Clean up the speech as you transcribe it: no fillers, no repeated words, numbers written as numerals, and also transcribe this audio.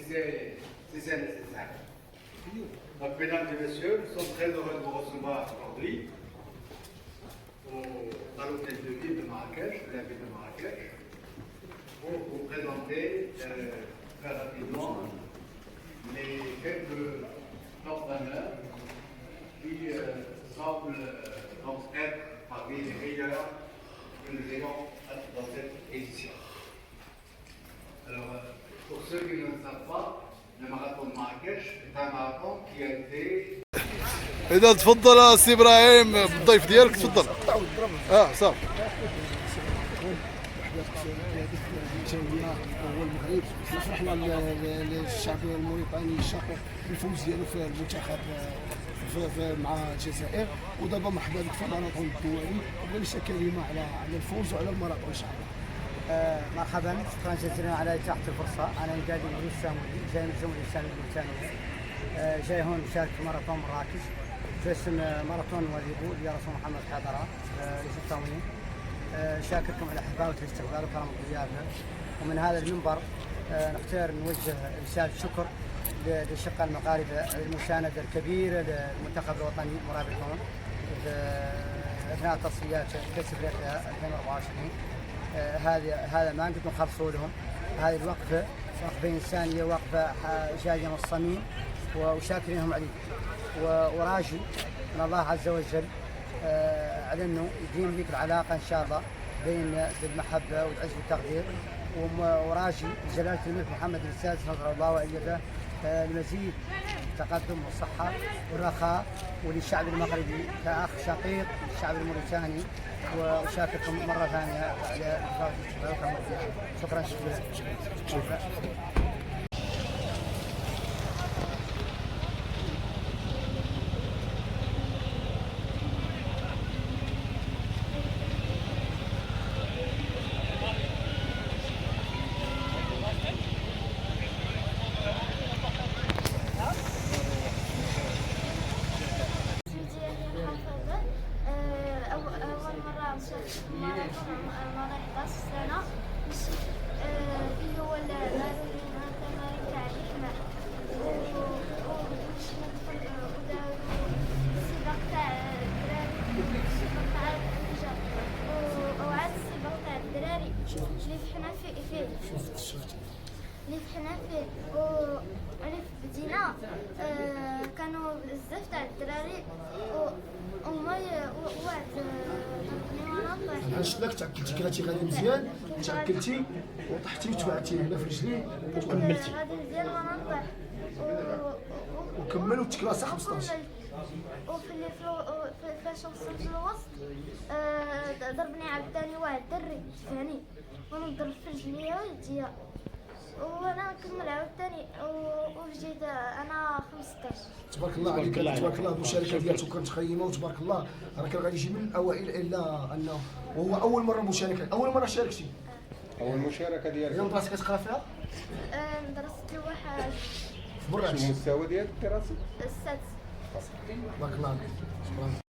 c'est nécessaire. Donc, mesdames et messieurs, nous sommes très heureux de vous recevoir aujourd'hui à l'hôtel de ville de Marrakech, de la ville de Marrakech, pour vous présenter très rapidement les quelques entrepreneurs qui semblent donc être parmi les meilleurs que nous ayons dans cette édition. Alors, pour ceux qui ne le savent pas, le marathon de Marrakech est un marathon qui a été... إذا تفضل سي إبراهيم الضيف ديالك تفضل. صافي. هو المغرب فرحنا للشعب الموريتاني الشقيق بالفوز ديالو في المنتخب مع الجزائر، ودابا مرحبا بك في الماراثون الدولي، وبغينا شي كلمه على الفوز وعلى الماراثون ان شاء الله. مرحبا، شكرا جزيلا على اتاحه الفرصه. انا نقادي من السامولي، جاي من الجمهوريه الاسلاميه الموريتانيه، جاي هون مشارك في ماراثون مراكش جسم ماراثون واليبو اللي رسول محمد حضره للتموين. شاكركم على حفاوه الاستقبال وكرم الضيافه، ومن هذا المنبر نختار نوجه رساله شكر للشقة المغاربه على المسانده الكبيره للمنتخب الوطني مرابطون اثناء تصفيات كاس افريقيا 2024. هذا ما نقدر نخلصوا لهم. هذه الوقفه وقفه انسانيه، وقفه جايه من الصميم، وشاكرينهم عليه، وراجي من الله عز وجل على انه يديم ذيك العلاقه ان شاء الله بين المحبه والعز والتقدير، وراجي جلاله الملك محمد السادس نصر الله وايده المزيد التقدم والصحه والرخاء، وللشعب المغربي كاخ شقيق للشعب الموريتاني. وشاكركم مره ثانيه على الاستقبال. شكرا جزيلا. ماراثون 11 سنة اللي هو التمارين تاع الحماء، وداروا السباق تاع الدراري، السباق تاع الرجال، وعاد السباق تاع الدراري اللي فرحنا فيه وعرف بدينا كانوا بزاف تاع الدراري وما وعد انا شفتك تاكلتي كراتي غادي مزيان، تاكلتي وطحتي وتبعتي هنا في رجلي وكملتي غادي مزيان وانا نطيح وكمل وتكلاسه 15. فاش وصلت للوسط ضربني عاوتاني واحد الدري تفاني وانا نضرب في رجليا ويديا، وانا نكمل عاوتاني وجيت انا 15. تبارك الله عليك، تبارك الله. المشاركه ديالته كانت قيمه وتبارك الله، راه كان غادي يجي من الاوائل، الا انه وهو اول مره مشاركه، اول مره شاركتي. اول مشاركه ديالك هي المدرسه كتقرا فيها؟ درست لواحد في مراكش. شنو المستوى ديال الدراسه؟ السادس. تبارك الله عليك. شكرا.